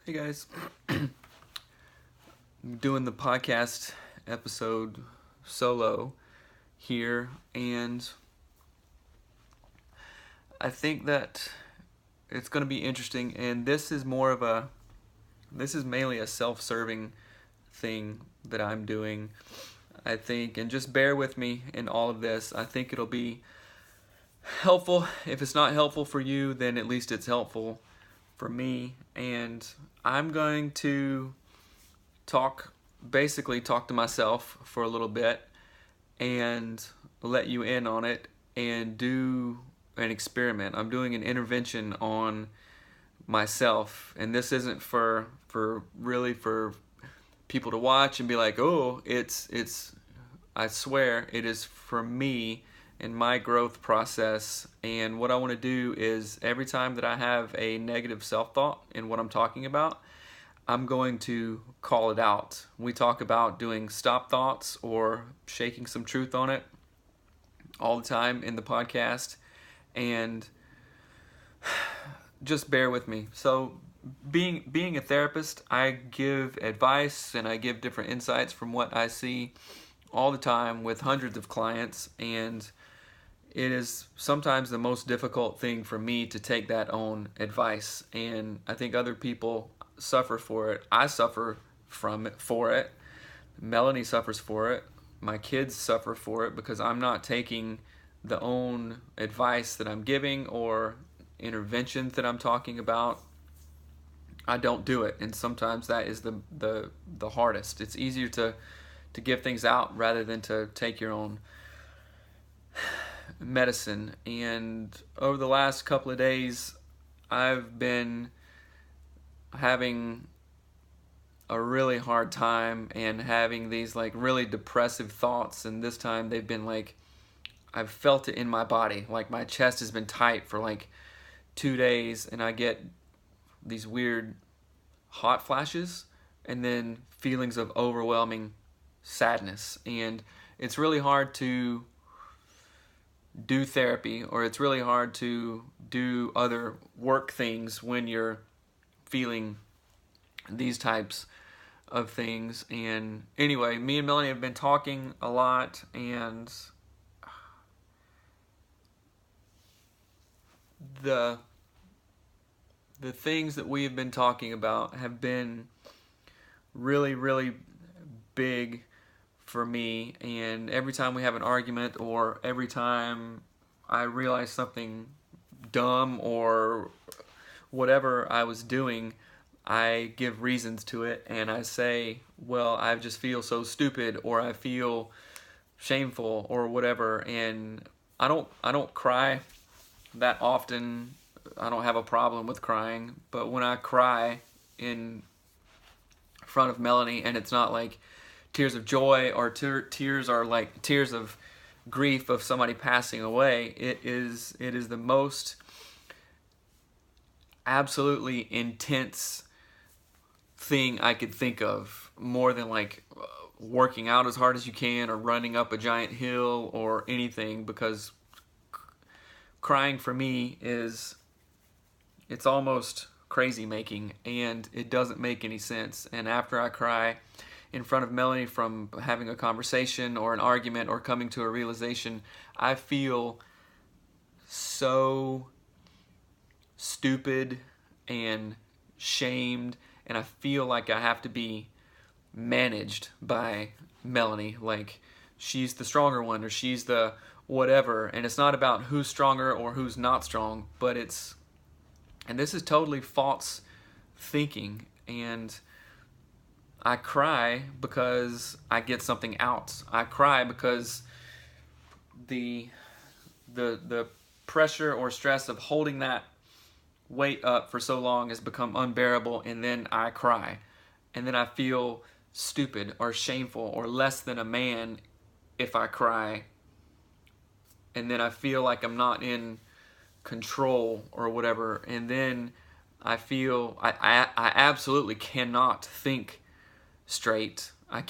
Hey guys, I'm doing the podcast episode solo here, and I think that it's going to be interesting. And this is mainly a self-serving thing that I'm doing, I think, and just bear with me in all of this. I think it'll be helpful. If it's not helpful for you, then at least it's helpful for me, and I'm going to talk talk to myself for a little bit and let you in on it and do an experiment. I'm doing an intervention on myself, and this isn't for people to watch and be like, "Oh, it's I swear it is for me and my growth process." And what I want to do is every time that I have a negative self-thought in what I'm talking about, I'm going to call it out. We talk about doing stop thoughts or shaking some truth on it all the time in the podcast, and just bear with me. So, being a therapist, I give advice and I give different insights from what I see all the time with hundreds of clients, and it is sometimes the most difficult thing for me to take that own advice, and I think other people suffer for it. I suffer for it. Melanie suffers for it. My kids suffer for it because I'm not taking the own advice that I'm giving or interventions that I'm talking about. I don't do it, and sometimes that is the hardest. It's easier to give things out rather than to take your own medicine. And over the last couple of days, I've been having a really hard time and having these like really depressive thoughts, and this time they've been like, I've felt it in my body, like my chest has been tight for like 2 days, and I get these weird hot flashes and then feelings of overwhelming sadness. And it's really hard to do therapy, or it's really hard to do other work things when you're feeling these types of things. And anyway, me and Melanie have been talking a lot, and the things that we have been talking about have been really big for me. And every time we have an argument, or every time I realize something dumb or whatever I was doing, I give reasons to it, and I say, well, I just feel so stupid, or I feel shameful, or whatever. And I don't cry that often. I don't have a problem with crying, but when I cry in front of Melanie, and it's not like tears of joy or tears are like tears of grief of somebody passing away, it is the most absolutely intense thing I could think of, more than like working out as hard as you can or running up a giant hill or anything, because crying for me it's almost crazy making, and it doesn't make any sense. And after I cry in front of Melanie from having a conversation or an argument or coming to a realization, I feel so stupid and shamed, and I feel like I have to be managed by Melanie, like she's the stronger one or she's the whatever. And it's not about who's stronger or who's not strong, but and this is totally false thinking. And I cry because I get something out. I cry because the pressure or stress of holding that weight up for so long has become unbearable, and then I cry. And then I feel stupid or shameful or less than a man if I cry. And then I feel like I'm not in control or whatever. And then I feel I absolutely cannot think straight. I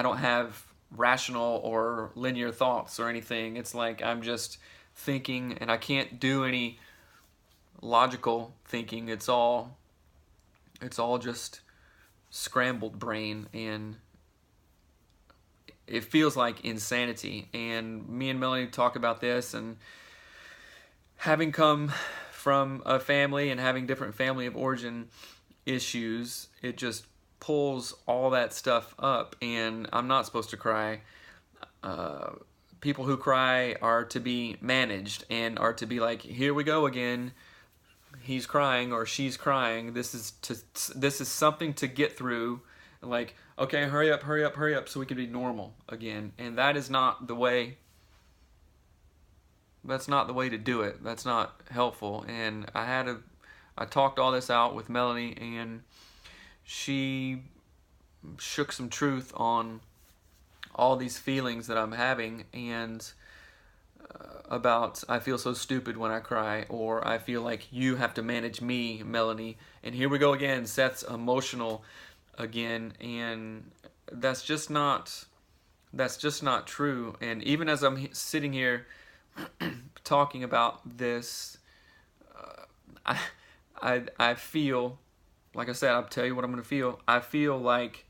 don't have rational or linear thoughts or anything. It's like I'm just thinking, and I can't do any logical thinking. It's all it's all just scrambled brain, and it feels like insanity. And me and Melanie talk about this, and having come from a family and having different family of origin issues, it just pulls all that stuff up. And I'm not supposed to cry. People who cry are to be managed and are to be like, here we go again, he's crying or she's crying, this is something to get through, like, okay, hurry up so we can be normal again. And that is not the way, that's not the way to do it. That's not helpful. And I talked all this out with Melanie, and she shook some truth on all these feelings that I'm having, and about I feel so stupid when I cry, or I feel like you have to manage me, Melanie. And here we go again, Seth's emotional again, and that's just not true. And even as I'm sitting here talking about this, I feel, like I said, I'll tell you what I'm going to feel. I feel like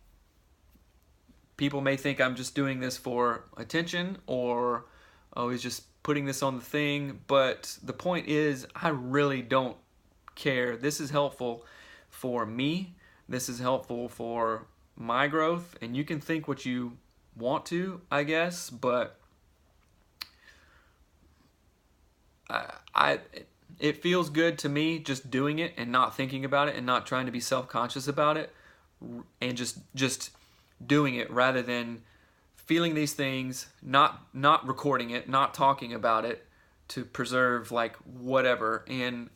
people may think I'm just doing this for attention, or, oh, he's just putting this on the thing. But the point is, I really don't care. This is helpful for me. This is helpful for my growth. And you can think what you want to, I guess, but it feels good to me just doing it and not thinking about it and not trying to be self-conscious about it, and just doing it rather than feeling these things, not recording it, not talking about it to preserve like whatever. And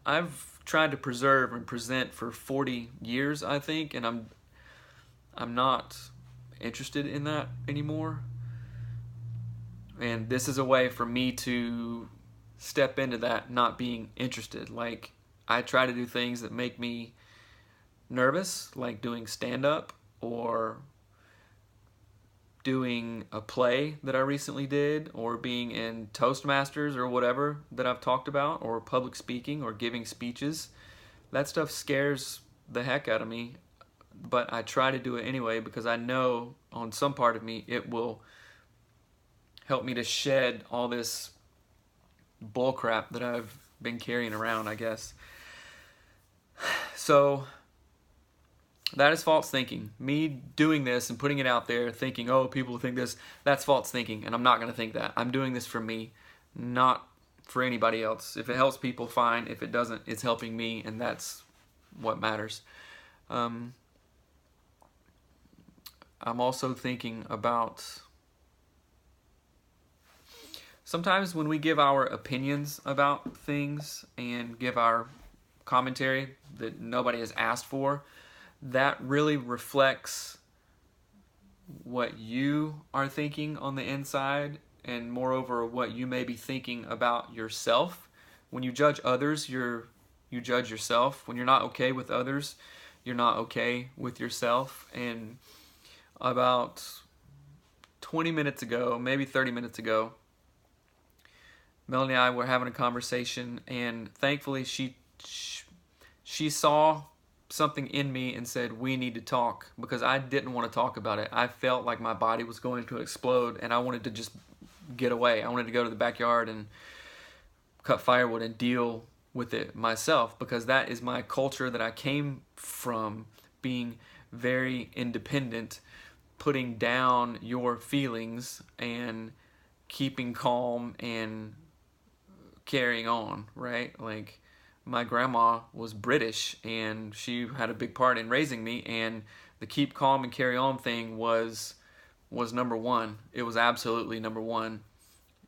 I've tried to preserve and present for 40 years, I think, and I'm not interested in that anymore. And this is a way for me to step into that not being interested. Like, I try to do things that make me nervous, like doing stand-up or doing a play that I recently did, or being in Toastmasters or whatever that I've talked about, or public speaking or giving speeches. That stuff scares the heck out of me, but I try to do it anyway because I know on some part of me it will help me to shed all this bullcrap that I've been carrying around, I guess. So that is false thinking. Me doing this and putting it out there thinking, oh, people will think this, that's false thinking, and I'm not going to think that. I'm doing this for me, not for anybody else. If it helps people, fine. If it doesn't, it's helping me, and that's what matters. I'm also thinking about sometimes when we give our opinions about things and give our commentary that nobody has asked for, that really reflects what you are thinking on the inside, and moreover what you may be thinking about yourself. When you judge others, you judge yourself. When you're not okay with others, you're not okay with yourself. And about 20 minutes ago, maybe 30 minutes ago, Melanie and I were having a conversation, and thankfully she saw something in me and said, we need to talk, because I didn't want to talk about it. I felt like my body was going to explode, and I wanted to just get away. I wanted to go to the backyard and cut firewood and deal with it myself, because that is my culture that I came from, being very independent, putting down your feelings and keeping calm and carrying on, right? Like, my grandma was British, and she had a big part in raising me, and the keep calm and carry on thing was number one. It was absolutely number one.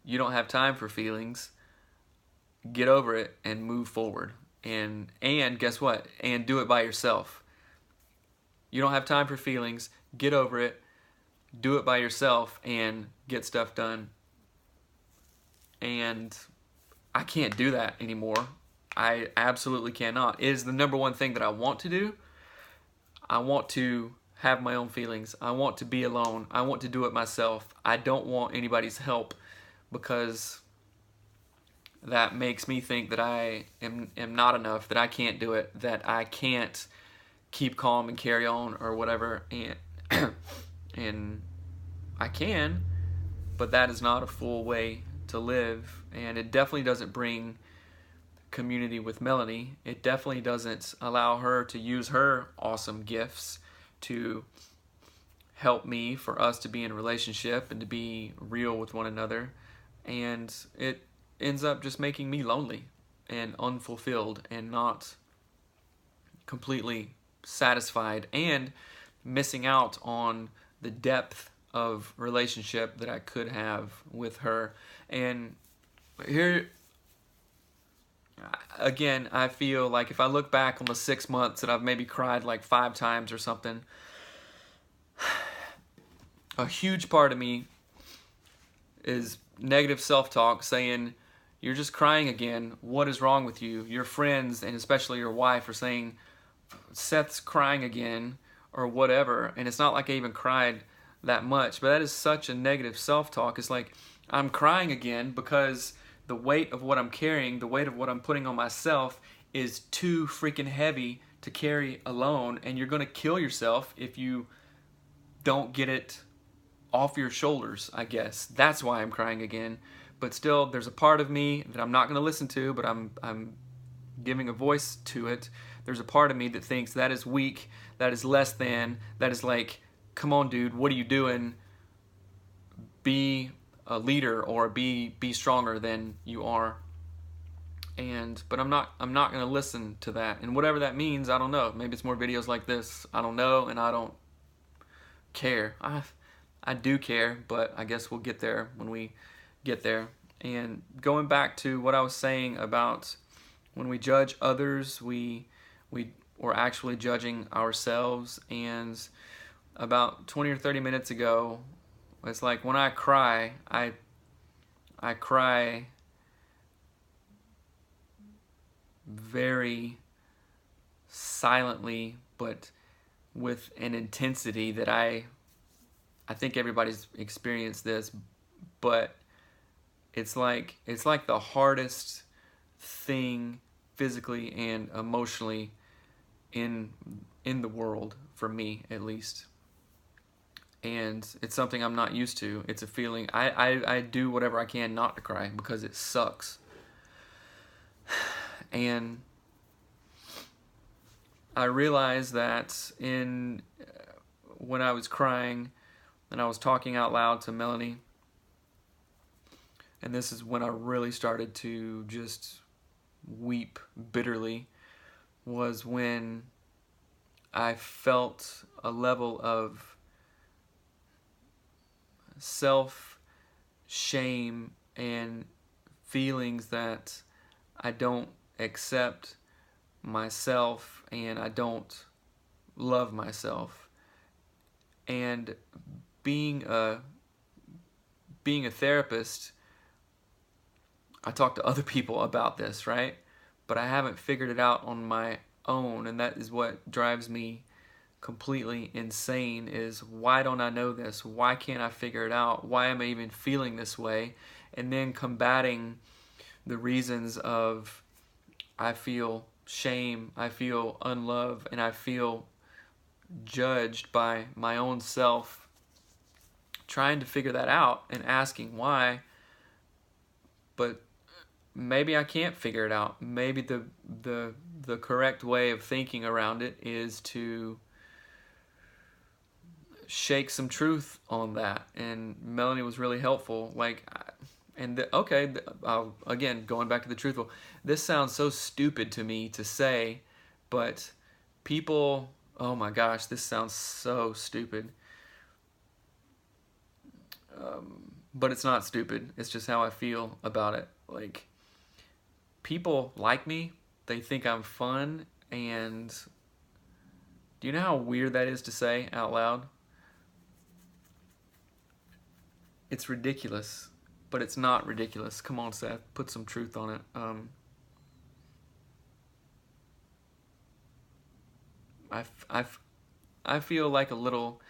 You don't have time for feelings. Get over it and move forward. And guess what? And do it by yourself. You don't have time for feelings. Get over it. Do it by yourself and get stuff done. And I can't do that anymore. I absolutely cannot. It is the number one thing that I want to do. I want to have my own feelings. I want to be alone. I want to do it myself. I don't want anybody's help, because that makes me think that I am not enough, that I can't do it, that I can't keep calm and carry on or whatever. And and I can, but that is not a full way to live, and it definitely doesn't bring community with Melanie. It definitely doesn't allow her to use her awesome gifts to help me, for us to be in a relationship and to be real with one another. And it ends up just making me lonely and unfulfilled and not completely satisfied, and missing out on the depth of relationship that I could have with her. And here again, I feel like if I look back on the 6 months that I've maybe cried like 5 times or something, a huge part of me is negative self-talk saying, you're just crying again. What is wrong with you? Your friends, and especially your wife, are saying, Seth's crying again, or whatever. And it's not like I even cried that much, but that is such a negative self-talk. It's like, I'm crying again because the weight of what I'm carrying, the weight of what I'm putting on myself is too freaking heavy to carry alone, and you're going to kill yourself if you don't get it off your shoulders, I guess. That's why I'm crying again. But still, there's a part of me that I'm not going to listen to, but I'm giving a voice to it. There's a part of me that thinks that is weak, that is less than, that is like, come on, dude, what are you doing? Be a leader, or be stronger than you are. But I'm not going to listen to that. And whatever that means, I don't know. Maybe it's more videos like this. I don't know, and I don't care. I do care, but I guess we'll get there when we get there. And going back to what I was saying about when we judge others, we're actually judging ourselves. And about 20 or 30 minutes ago, it's like when I cry, I cry very silently, but with an intensity that I think everybody's experienced this, but it's like the hardest thing physically and emotionally in the world, for me at least. And it's something I'm not used to. It's a feeling. I do whatever I can not to cry because it sucks. And I realized that when I was crying and I was talking out loud to Melanie, and this is when I really started to just weep bitterly, was when I felt a level of self-shame and feelings that I don't accept myself and I don't love myself. And being a therapist, I talk to other people about this, right? But I haven't figured it out on my own, and that is what drives me completely insane, is why don't I know this? Why can't I figure it out? Why am I even feeling this way? And then combating the reasons of I feel shame, I feel unloved, and I feel judged by my own self, trying to figure that out and asking why. But maybe I can't figure it out. Maybe the correct way of thinking around it is to shake some truth on that. And Melanie was really helpful. Again, going back to the truthful, this sounds so stupid to me to say, but people, oh my gosh, this sounds so stupid. But it's not stupid. It's just how I feel about it. Like, people like me. They think I'm fun. And do you know how weird that is to say out loud? It's ridiculous, but it's not ridiculous. Come on, Seth, put some truth on it. I feel like a little,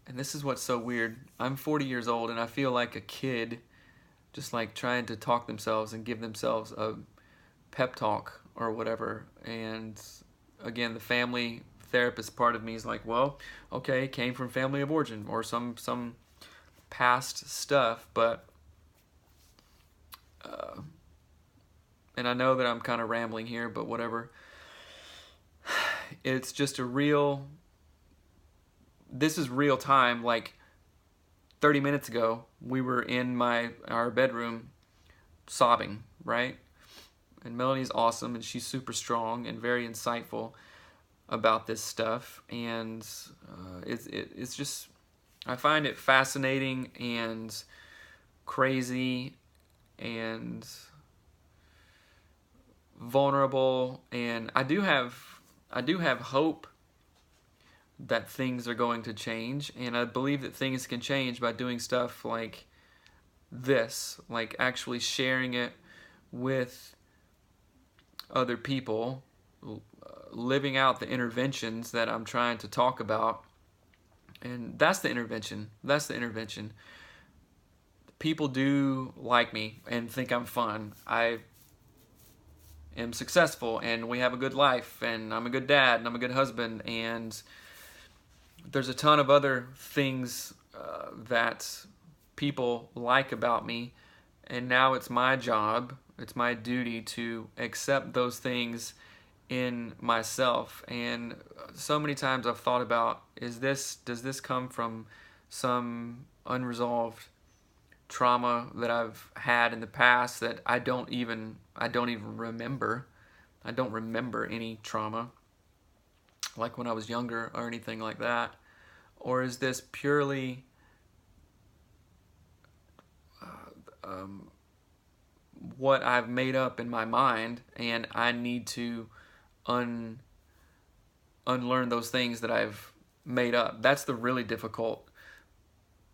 and this is what's so weird. I'm 40 years old, and I feel like a kid just like trying to talk themselves and give themselves a pep talk or whatever. And again, the family therapist part of me is like, well, okay, came from family of origin or some past stuff, but and I know that I'm kind of rambling here, but whatever. It's just this is real time. Like 30 minutes ago, we were in our bedroom sobbing, right? And Melanie's awesome, and she's super strong and very insightful about this stuff. And it's just, I find it fascinating and crazy and vulnerable. And I do have hope that things are going to change, and I believe that things can change by doing stuff like this, like actually sharing it with other people, living out the interventions that I'm trying to talk about. And that's the intervention. People do like me and think I'm fun. I am successful, and we have a good life, and I'm a good dad, and I'm a good husband, and there's a ton of other things that people like about me, and now it's my job, it's my duty to accept those things in myself. And so many times I've thought about, does this come from some unresolved trauma that I've had in the past that I don't even remember. I don't remember any trauma like when I was younger or anything like that. Or is this purely what I've made up in my mind, and I need to unlearn those things that I've made up? That's the really difficult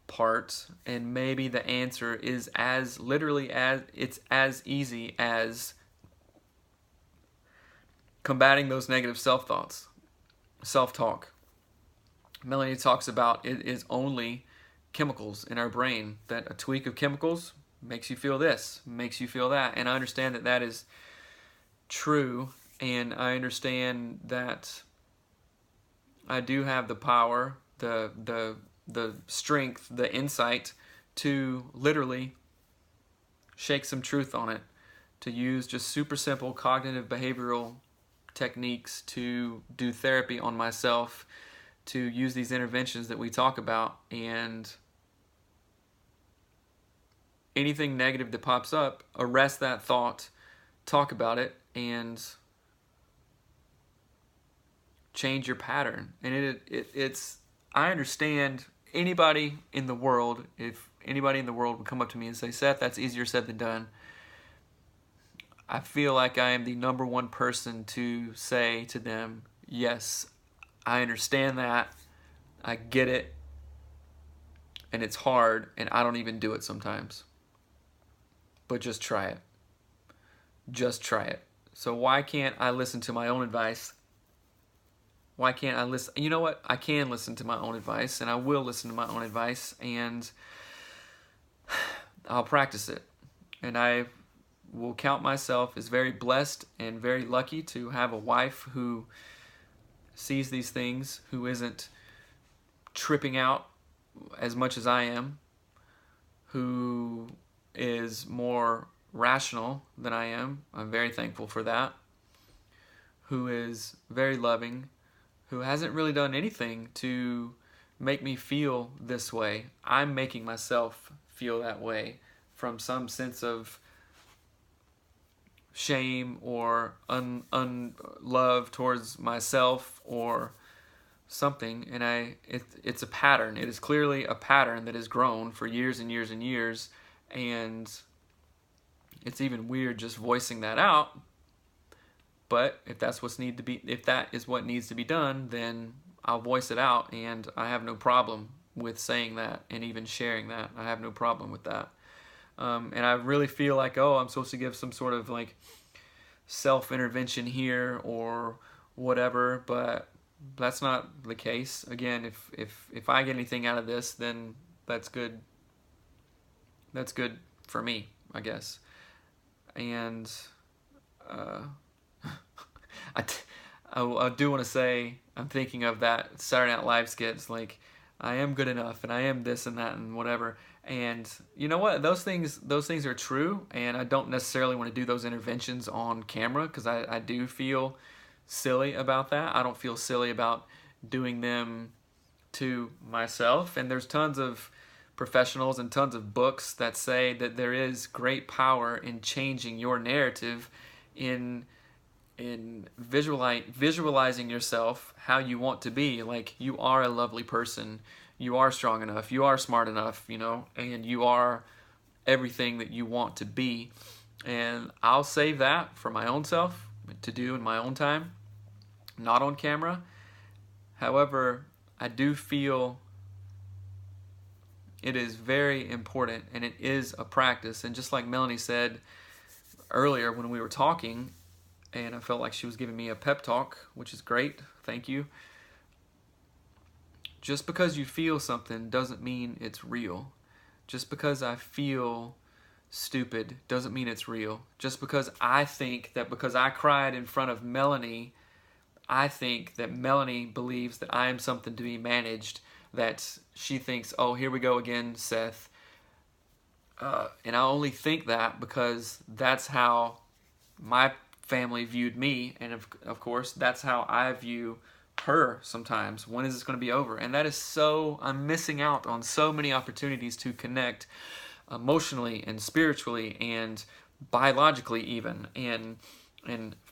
part, and maybe the answer is as easy as combating those negative self-talk. Melanie talks about it is only chemicals in our brain, that a tweak of chemicals makes you feel this, makes you feel that. And I understand that that is true, and I understand that I do have the power, the strength, the insight to literally shake some truth on it, to use just super simple cognitive behavioral techniques to do therapy on myself, to use these interventions that we talk about, and anything negative that pops up, arrest that thought, talk about it, and change your pattern. And it's I understand anybody in the world, if anybody in the world would come up to me and say, Seth, that's easier said than done, I feel like I am the number one person to say to them, yes, I understand that, I get it, and it's hard, and I don't even do it sometimes. But just try it. Just try it. So why can't I listen to my own advice? Why can't I listen? You know what? I can listen to my own advice, and I will listen to my own advice, and I'll practice it. And I will count myself as very blessed and very lucky to have a wife who sees these things, who isn't tripping out as much as I am, who is more rational than I am. I'm very thankful for that. Who is very loving, who hasn't really done anything to make me feel this way. I'm making myself feel that way from some sense of shame or unlove towards myself or something. And it's a pattern. It is clearly a pattern that has grown for years and years and years, and it's even weird just voicing that out. But if that is what needs to be done, then I'll voice it out, and I have no problem with saying that and even sharing that. I have no problem with that. And I really feel like, I'm supposed to give some sort of like self-intervention here or whatever, but that's not the case. Again, if I get anything out of this, then that's good. That's good for me, I guess. And uh, I, I do want to say, I'm thinking of that Saturday Night Live skits, like, I am good enough, and I am this and that and whatever. And you know what? Those things are true, and I don't necessarily want to do those interventions on camera, because I do feel silly about that. I don't feel silly about doing them to myself. And there's tons of professionals and tons of books that say that there is great power in changing your narrative, in visualizing yourself how you want to be. Like, you are a lovely person, you are strong enough, you are smart enough, and you are everything that you want to be. And I'll save that for my own self to do in my own time, not on camera. However, I do feel it is very important, and it is a practice. And just like Melanie said earlier when we were talking, and I felt like she was giving me a pep talk, which is great, thank you. Just because you feel something doesn't mean it's real. Just because I feel stupid doesn't mean it's real. Just because I think that because I cried in front of Melanie, I think that Melanie believes that I am something to be managed, that she thinks, oh, here we go again, Seth. And I only think that because that's how my family viewed me, and of course, that's how I view her sometimes. When is this going to be over? And that is so, I'm missing out on so many opportunities to connect emotionally and spiritually and biologically even, and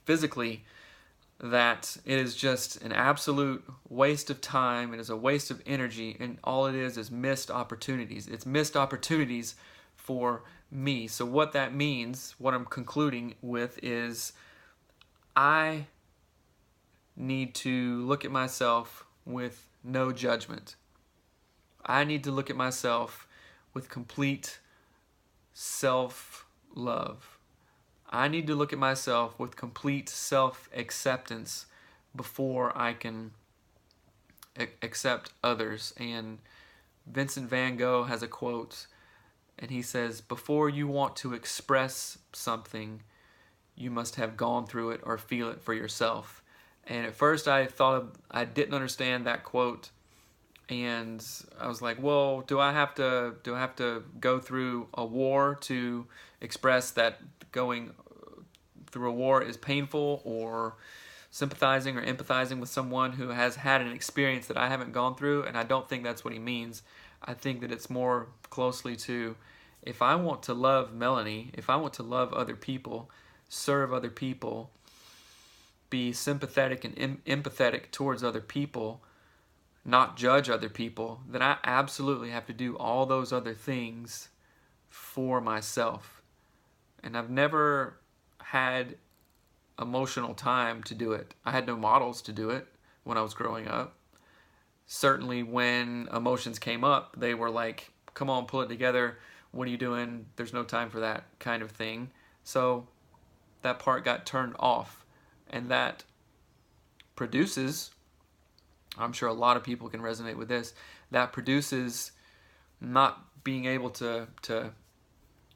physically, that it is just an absolute waste of time. It is a waste of energy, and all it is missed opportunities. It's missed opportunities for me. So what that means, what I'm concluding with, is I need to look at myself with no judgment. I need to look at myself with complete self-love. I need to look at myself with complete self-acceptance before I can accept others. And Vincent van Gogh has a quote, and he says, before you want to express something, you must have gone through it or feel it for yourself. And at first I thought I didn't understand that quote, and I was like, well, do I have to go through a war to express that going through a war is painful, or sympathizing or empathizing with someone who has had an experience that I haven't gone through? And I don't think that's what he means. I think that it's more closely to, if I want to love Melanie, if I want to love other people, serve other people, be sympathetic and empathetic towards other people, not judge other people, then I absolutely have to do all those other things for myself. And I've never had emotional time to do it. I had no models to do it when I was growing up. Certainly when emotions came up, they were like, come on, pull it together. What are you doing? There's no time for that kind of thing. So that part got turned off. And that produces, I'm sure a lot of people can resonate with this, that produces not being able to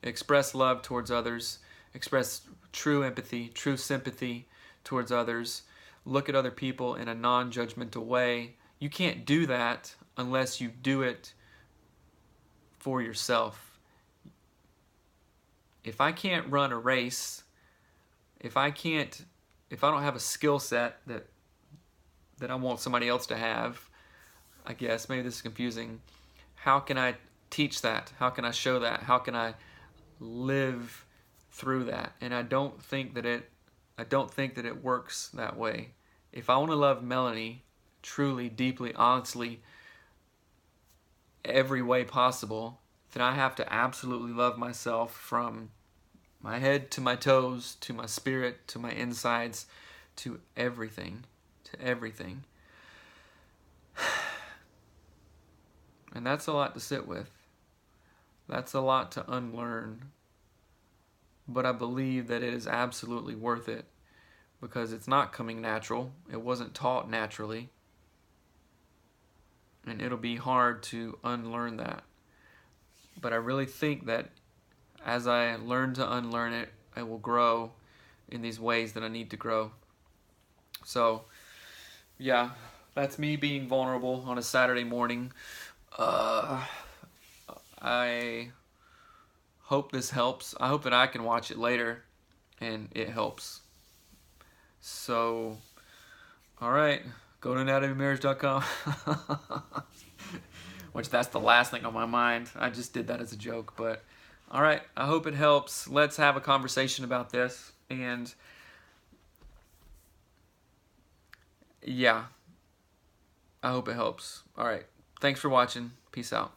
express love towards others, express true empathy, true sympathy towards others, look at other people in a non-judgmental way. You can't do that unless you do it for yourself. If I can't run a race, if I don't have a skill set that I want somebody else to have, I guess, maybe this is confusing, how can I teach that? How can I show that? How can I live through that? And I don't think that it works that way. If I want to love Melanie truly, deeply, honestly, every way possible, then I have to absolutely love myself from my head to my toes, to my spirit, to my insides, to everything. And that's a lot to sit with. That's a lot to unlearn. But I believe that it is absolutely worth it, because it's not coming natural. It wasn't taught naturally. And it'll be hard to unlearn that. But I really think that as I learn to unlearn it, I will grow in these ways that I need to grow. So, yeah, that's me being vulnerable on a Saturday morning. I hope this helps. I hope that I can watch it later and it helps. So, all right, go to anatomymarriage.com. Which that's the last thing on my mind. I just did that as a joke, but all right, I hope it helps. Let's have a conversation about this. And yeah, I hope it helps. All right, thanks for watching. Peace out.